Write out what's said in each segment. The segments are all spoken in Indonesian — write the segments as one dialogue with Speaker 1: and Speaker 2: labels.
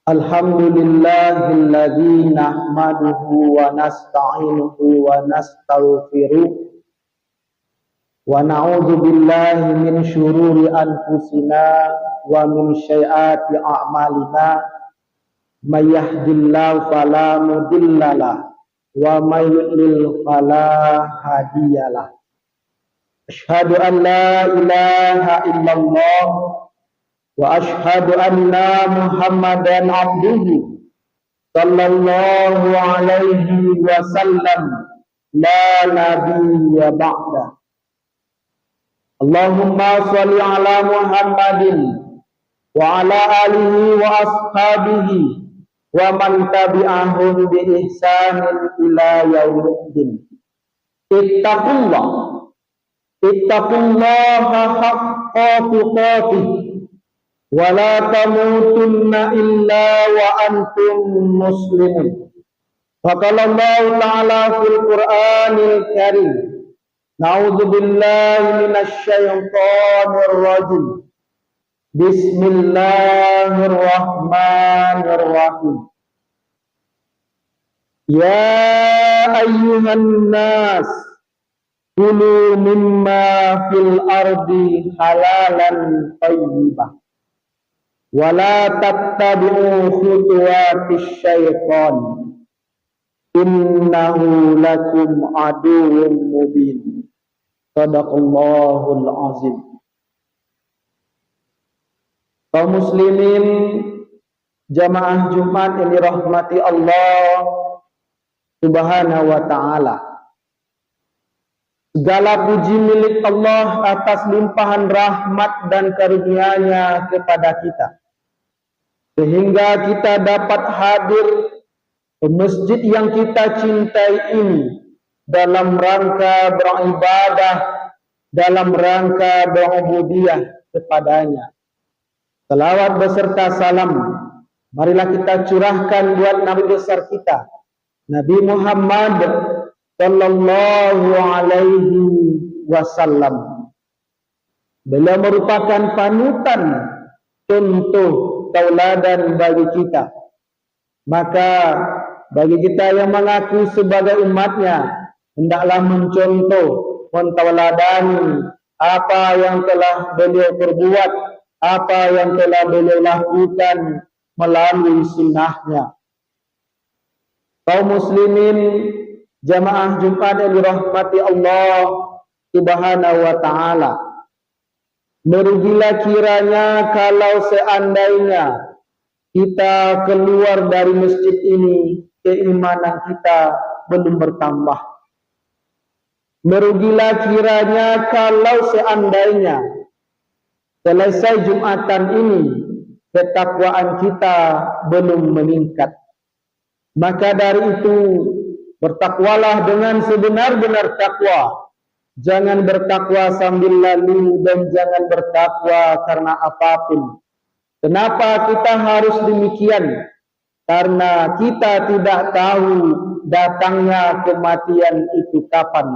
Speaker 1: Alhamdulillahilladzi nahmaduhu wa nasta'inuhu wa nastaghfiruh wa na'udzu billahi min syururi anfusina wa min sayyiati a'malina may yahdihillahu fala mudhillalah wa may yudlil fala hadiyalah. Asyhadu an la ilaha illallah wa ashhadu anna Muhammadan abduhu sallallahu alaihi wasallam la nabiyya ba'da. Allahumma shalli ala Muhammadin wa ala alihi wa ashabihi wa man tabi'ahum bi ihsanin ila yaumiddin. Ittaqullaha haqqa tuqatih wa la tamutunna illa wa antum muslimun. Faqala Allah ta'ala fil Qur'anil Karim, na'udzu billahi minasy syaithanir rajim. Bismillahirrahmanirrahim. Ya ayyuhan nas kulu mimma fil ardi halalan thayyibah wala tattabi'u khutuwatis syaitan innahu lakum aduwwun mubin. Shadaqallahul azim. Kaum muslimin jamaah Jumat yang dirahmati Allah Subhanahu wa ta'ala, segala puji milik Allah atas limpahan rahmat dan karunia-Nya kepada kita, sehingga kita dapat hadir ke masjid yang kita cintai ini dalam rangka beribadah, dalam rangka berubudiyah kepadanya. Salawat beserta salam marilah kita curahkan buat Nabi besar kita, Nabi Muhammad sallallahu alaihi wasallam. Beliau merupakan panutan, contoh, tauladan bagi kita. Maka bagi kita yang mengaku sebagai umatnya, hendaklah mencontoh, mentauladani apa yang telah beliau perbuat, apa yang telah beliau lakukan melalui sunnahnya. Kaum muslimin jamaah Jumat yang dirahmati Allah Subhanahu wa ta'ala, merugilah kiranya kalau seandainya kita keluar dari masjid ini keimanan kita belum bertambah. Merugilah kiranya kalau seandainya selesai Jumatan ini ketakwaan kita belum meningkat. Maka dari itu bertakwalah dengan sebenar-benar takwa. Jangan bertakwa sambil lalu dan jangan bertakwa karena apapun. Kenapa kita harus demikian? Karena kita tidak tahu datangnya kematian itu kapan.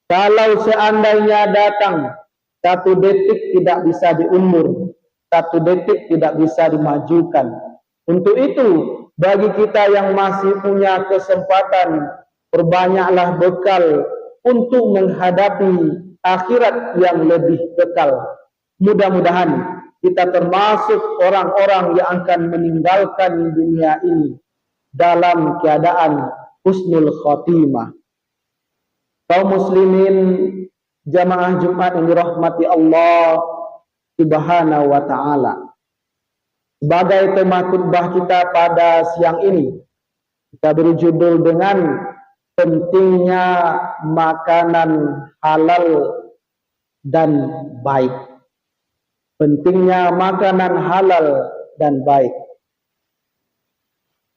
Speaker 1: Kalau seandainya datang, 1 detik tidak bisa diundur, 1 detik tidak bisa dimajukan. Untuk itu, bagi kita yang masih punya kesempatan, perbanyaklah bekal untuk menghadapi akhirat yang lebih kekal. Mudah-mudahan kita termasuk orang-orang yang akan meninggalkan dunia ini dalam keadaan husnul khotimah. Kaum muslimin jamaah Jumat yang dirahmati Allah Subhanahu wa ta'ala, sebagai tema khutbah kita pada siang ini, kita beri judul dengan pentingnya makanan halal dan baik. Pentingnya makanan halal dan baik.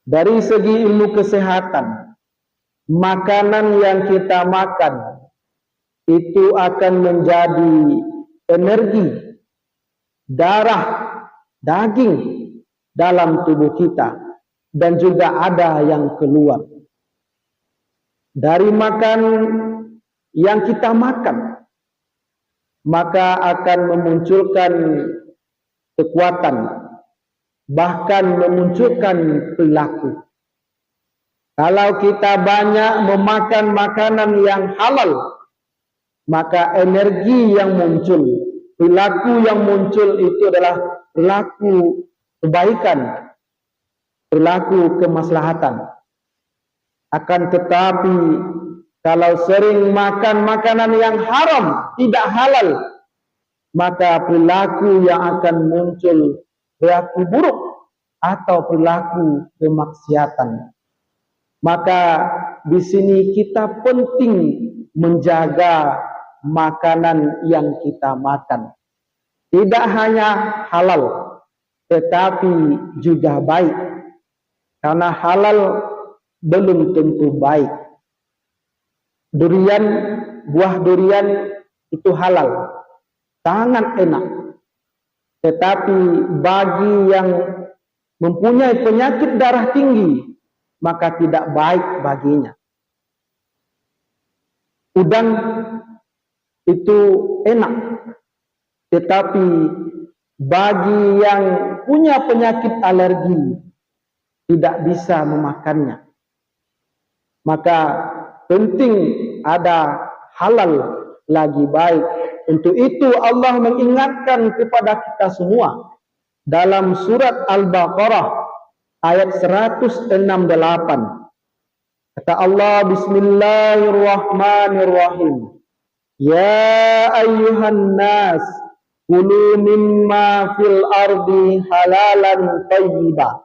Speaker 1: Dari segi ilmu kesehatan, makanan yang kita makan itu akan menjadi energi, darah, daging dalam tubuh kita, dan juga ada yang keluar dari makan yang kita makan, maka akan memunculkan kekuatan bahkan memunculkan perilaku. Kalau kita banyak memakan makanan yang halal, maka energi yang muncul, perilaku yang muncul itu adalah perilaku kebaikan, perilaku kemaslahatan. Akan tetapi kalau sering makan makanan yang haram, tidak halal, maka perilaku yang akan muncul perilaku buruk atau perilaku kemaksiatan. Maka di sini kita penting menjaga makanan yang kita makan. Tidak hanya halal, tetapi juga baik. Karena halal belum tentu baik. Durian, buah durian itu halal, sangat enak. Tetapi bagi yang mempunyai penyakit darah tinggi, maka tidak baik baginya. Udang itu enak, tetapi bagi yang punya penyakit alergi tidak bisa memakannya. Maka penting ada halal lagi baik. Untuk itu Allah mengingatkan kepada kita semua dalam surat Al-Baqarah ayat 168. Kata Allah, Bismillahirrahmanirrahim. Ya ayyuhan nas, kulu mimma fil ardi halalan tayyiba,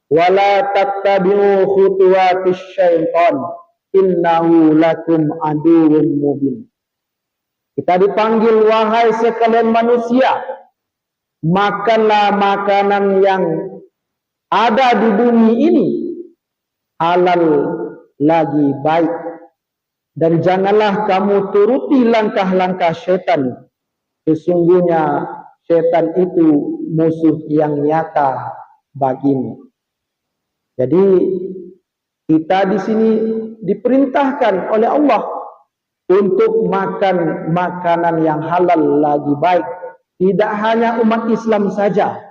Speaker 1: wala tattabi'u khutuwatis syaitan, innahu lakum aduwwun mubin. Kita dipanggil, wahai sekalian manusia, makanlah makanan yang ada di bumi ini, halal lagi baik, dan janganlah kamu turuti langkah-langkah syaitan. Sesungguhnya syaitan itu musuh yang nyata bagimu. Jadi kita di sini diperintahkan oleh Allah untuk makan makanan yang halal lagi baik. Tidak hanya umat Islam saja,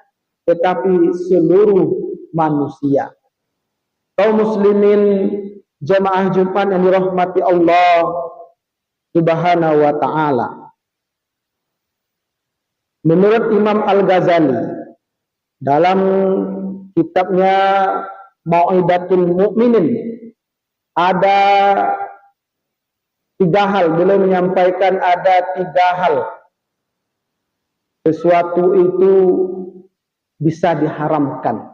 Speaker 1: tetapi seluruh manusia. Kaum muslimin jemaah Jumat yang dirahmati Allah Subhanahu wa ta'ala. Menurut Imam Al-Ghazali dalam kitabnya Mau'idatul Mu'minin, ada 3 hal. Beliau menyampaikan ada 3 hal sesuatu itu bisa diharamkan.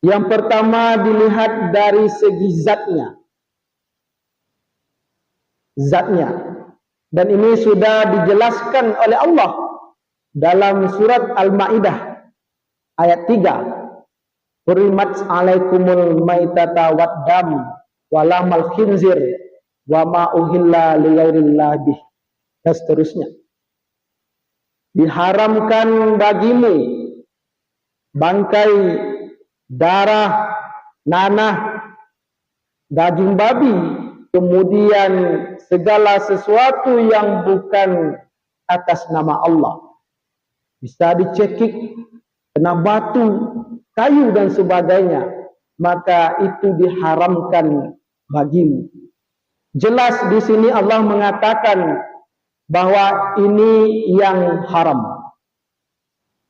Speaker 1: Yang pertama dilihat dari segi zatnya. Dan ini sudah dijelaskan oleh Allah dalam surat Al-Maidah ayat 3. Hurimat alaikumul maitata waddam walamal khinzir wa ma uhilla li ghairillah bih, dan seterusnya. Diharamkan bagimu bangkai, darah, nanah, daging babi, kemudian segala sesuatu yang bukan atas nama Allah. Bisa dicekik, kena batu, kayu dan sebagainya, maka itu diharamkan bagimu. Jelas di sini Allah mengatakan bahwa ini yang haram.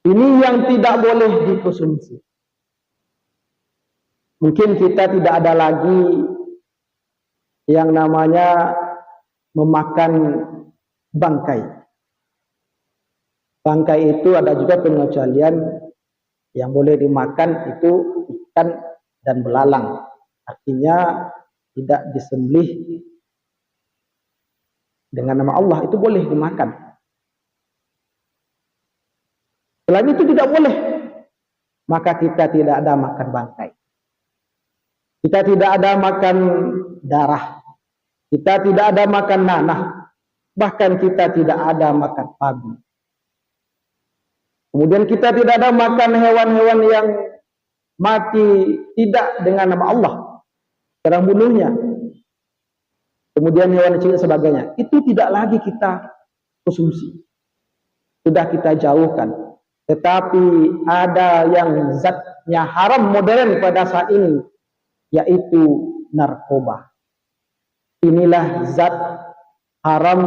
Speaker 1: Ini yang tidak boleh dikonsumsi. Mungkin kita tidak ada lagi yang namanya memakan bangkai. Bangkai itu ada juga pengecualian, yang boleh dimakan itu ikan dan belalang. Artinya tidak disembelih dengan nama Allah, itu boleh dimakan. Selain itu tidak boleh. Maka kita tidak ada makan bangkai. Kita tidak ada makan darah. Kita tidak ada makan nanah. Bahkan kita tidak ada makan babi. Kemudian kita tidak ada makan hewan-hewan yang mati tidak dengan nama Allah, cara bunuhnya. Kemudian hewan kecil dan sebagainya. Itu tidak lagi kita konsumsi. Sudah kita jauhkan. Tetapi ada yang zatnya haram modern pada saat ini, yaitu narkoba. Inilah zat haram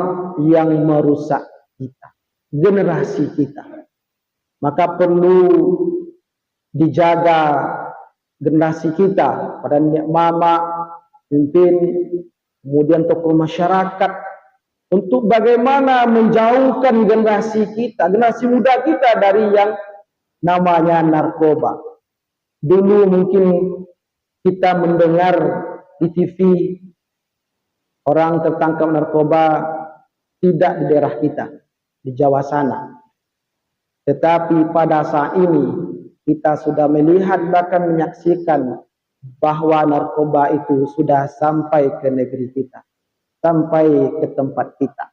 Speaker 1: yang merusak kita, generasi kita. Maka perlu dijaga generasi kita, pada mama, pimpin, kemudian tokoh masyarakat, untuk bagaimana menjauhkan generasi kita, generasi muda kita dari yang namanya narkoba. Dulu mungkin kita mendengar di TV orang tertangkap narkoba tidak di daerah kita, di Jawa sana. Tetapi pada saat ini kita sudah melihat bahkan menyaksikan bahwa narkoba itu sudah sampai ke negeri kita, sampai ke tempat kita.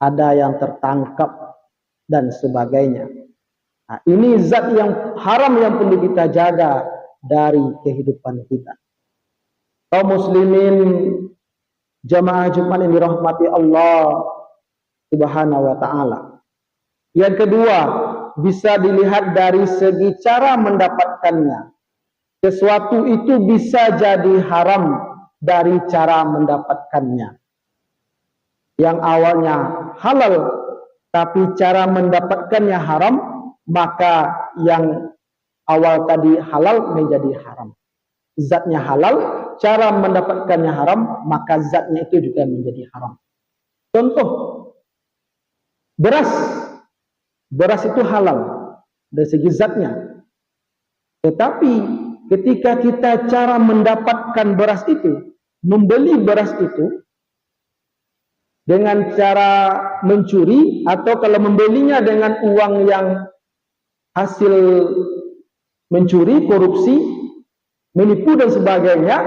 Speaker 1: Ada yang tertangkap dan sebagainya. Nah, ini zat yang haram yang perlu kita jaga dari kehidupan kita. Kaum muslimin jamaah Jumat yang dirahmati Allah Subhanahu wa taala. Yang kedua, bisa dilihat dari segi cara mendapatkannya. Sesuatu itu bisa jadi haram dari cara mendapatkannya. Yang awalnya halal, tapi cara mendapatkannya haram, maka yang awal tadi halal menjadi haram. Zatnya halal, cara mendapatkannya haram, maka zatnya itu juga menjadi haram. Contoh, beras. Beras itu halal dari segi zatnya. Tetapi ketika kita cara mendapatkan beras itu, membeli beras itu dengan cara mencuri, atau kalau membelinya dengan uang yang hasil mencuri, korupsi, menipu dan sebagainya,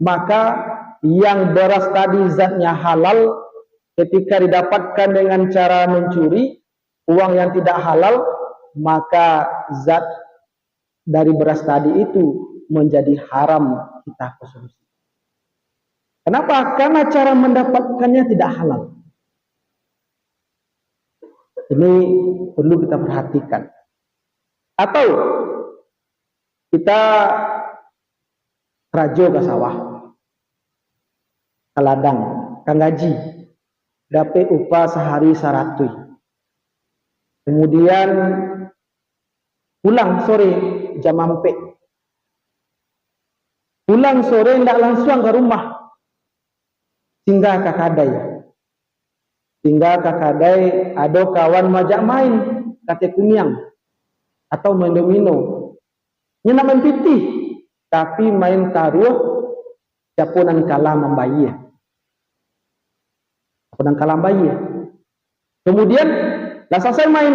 Speaker 1: maka yang beras tadi zatnya halal ketika didapatkan dengan cara mencuri, uang yang tidak halal, maka zat dari beras tadi itu menjadi haram kita konsumsi. Kenapa? Karena cara mendapatkannya tidak halal. Ini perlu kita perhatikan. Atau kita rajo ke sawah, ke ladang, ke gaji, dapat upah sehari 100. Kemudian pulang sore jam 4. Pulang sore tidak langsung ke rumah, singgah ke kadai. Singgah ke kadai, ada kawan majak main kate kumiang atau main domino. Ini main pitih, tapi main taruh japunan kalah membayi. Japunan kalah membayi. Kemudian dah selesai main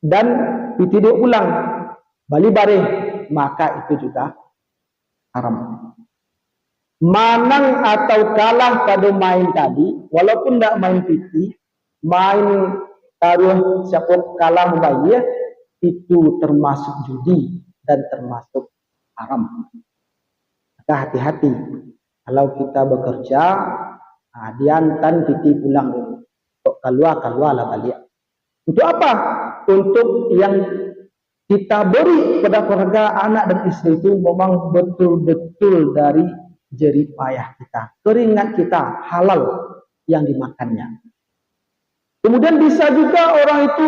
Speaker 1: dan ditidur ulang, balik bareng, maka itu juga haram. Menang atau kalah pada main tadi, walaupun tidak main piti, main taruh siapa kalah membayar, itu termasuk judi dan termasuk haram. Maka hati-hati kalau kita bekerja, diantan piti pulang dulu. Keluar lah balik. Untuk apa? Untuk yang kita beri pada keluarga, anak dan istri itu memang betul-betul dari jerih payah kita, keringat kita, halal yang dimakannya. Kemudian bisa juga orang itu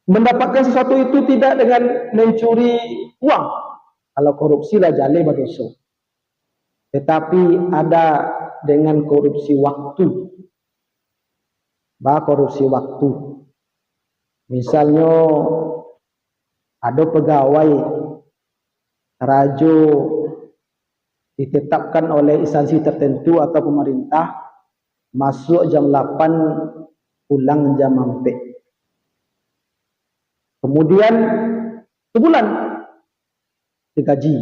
Speaker 1: mendapatkan sesuatu itu tidak dengan mencuri uang. Kalau korupsi lah jale berdosa. Tetapi ada dengan korupsi waktu. Korupsi waktu. Misalnya ada pegawai rajo ditetapkan oleh instansi tertentu atau pemerintah, masuk jam 8, pulang jam 4. Kemudian sebulan digaji.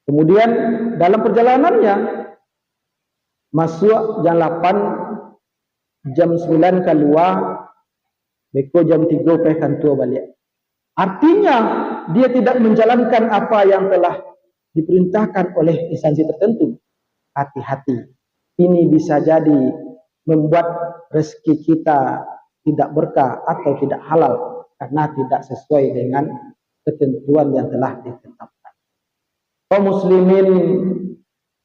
Speaker 1: Kemudian dalam perjalanannya masuk jam 8, jam 9 keluar, beko jam 3 pe kantor balik. Artinya dia tidak menjalankan apa yang telah diperintahkan oleh instansi tertentu. Hati-hati. Ini bisa jadi membuat rezeki kita tidak berkah atau tidak halal karena tidak sesuai dengan ketentuan yang telah ditetapkan. Kaum muslimin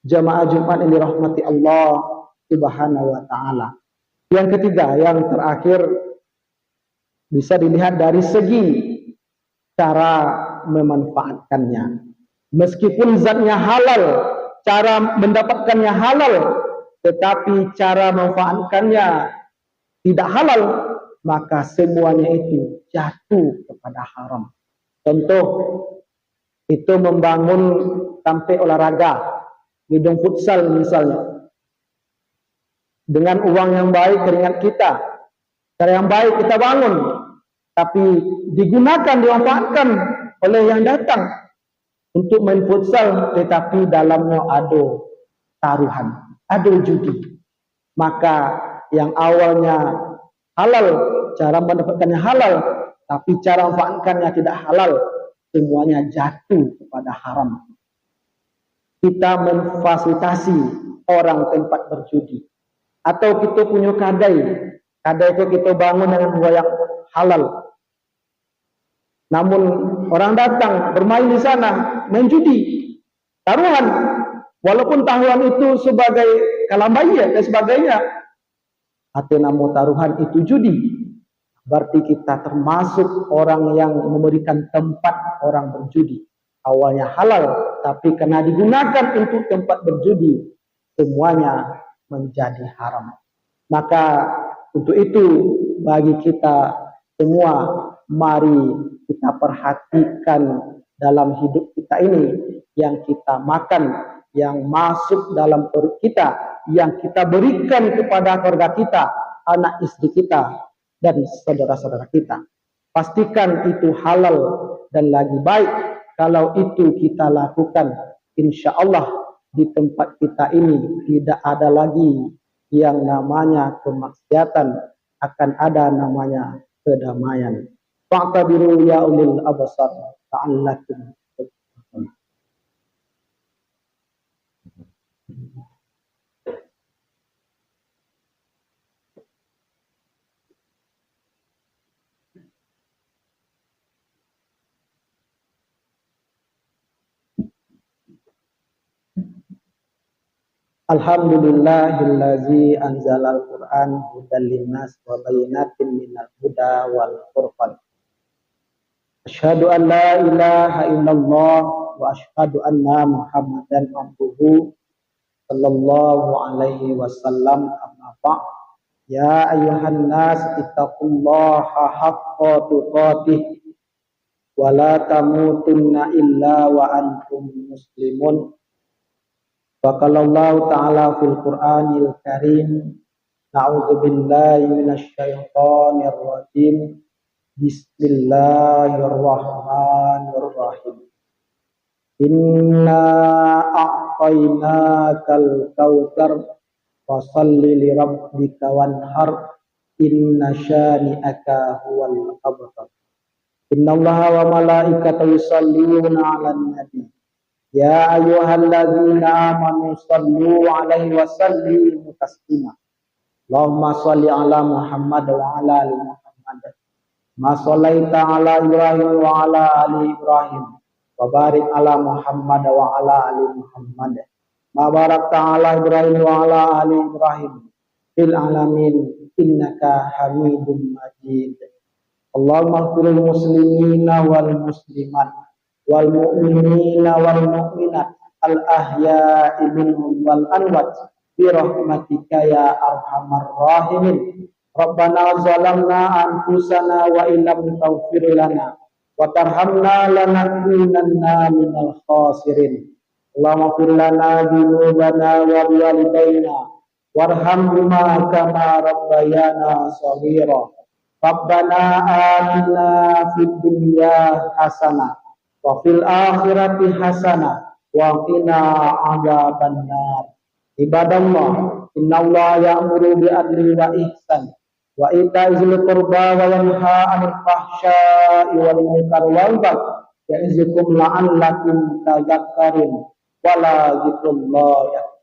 Speaker 1: jamaah Jumat yang dirahmati Allah Subhanahu wa taala. Yang ketiga, yang terakhir, bisa dilihat dari segi cara memanfaatkannya. Meskipun zatnya halal, cara mendapatkannya halal, tetapi cara memanfaatkannya tidak halal, maka semuanya itu jatuh kepada haram. Contoh, itu membangun sampai olahraga, gedung futsal misalnya. Dengan uang yang baik, keringat kita, cara yang baik kita bangun, tapi digunakan, dimanfaatkan oleh yang datang untuk main futsal, tetapi dalamnya ada taruhan, ada judi. Maka yang awalnya halal, cara mendapatkannya halal, tapi cara memanfaatkannya tidak halal, semuanya jatuh kepada haram. Kita memfasilitasi orang tempat berjudi, atau kita punya kadai itu kita bangun dengan yang halal. Namun orang datang bermain di sana, main judi, taruhan, walaupun taruhan itu sebagai kalambaya dan sebagainya, atau namun taruhan itu judi, berarti kita termasuk orang yang memberikan tempat orang berjudi. Awalnya halal, tapi karena digunakan untuk tempat berjudi, semuanya menjadi haram. Maka untuk itu bagi kita semua, mari kita perhatikan dalam hidup kita ini, yang kita makan, yang masuk dalam perut kita, yang kita berikan kepada keluarga kita, anak istri kita, dan saudara-saudara kita. Pastikan itu halal dan lagi baik kalau itu kita lakukan. Insya Allah di tempat kita ini tidak ada lagi yang namanya kemaksiatan, akan ada namanya kedamaian. Fa'tabiru ya ulil absar ta'allakum. Alhamdulillahillazi anzalal Qur'an hudan linnas wa bayyinatin minal huda wal furqan. Asyhadu an la ilaha illallah wa asyhadu anna Muhammadan abduhu sallallahu alaihi wasallam. Amma ba'd. Ya ayyuhan nas ittaqullaha haqqa tuqatih wa la tamutunna illa wa antum muslimun. Waqalallahu ta'ala fil Qur'anil Karim, na'udzu billahi minasy syaithanir rajim. Bismillahirrahmanirrahim. Inna a'tainakal kautsar fashalli li rabbika wanhar inna syani'aka huwal abtar. Innallaha wa malaikatahu yusholluna 'alan nabi. Ya ayyuhalladzina amanu shallu 'alaihi wa sallimu taslima. Allahumma shalli 'ala Muhammad wa 'ala ali Muhammad. Ma shallaita 'ala Ibrahim wa 'ala ali Ibrahim. Wa barik 'ala Muhammad wa 'ala ali Muhammad. Ma barakta 'ala Ibrahim wa 'ala ali Ibrahim fil 'alamin innaka Hamidum Majid. Allahumma ighfiril muslimina wal muslimat wal mu'minina wal mu'minat al ahya'i minhum wal amwat bi rahmatika ya arhamar rahimin. Rabbana zalamna anfusana wa illam taghfir lana wa tarhamna lanakunanna minal khasirin. Allahumma ighfir lana dzunubana wa biwalidayna warhamhuma kama rabbayana shaghira. Rabbana atina fid dunya hasanah wa fil akhirati hasanah wa qina adzabannar. Ibadallah, innallaha ya'muru bil adli wa ihsan wa ita'i dzil qurba wa yanha 'anil fahsya'i wal munkar wal baghi ya'izukum la'allakum tadhakkarun. Wala dzikrullahi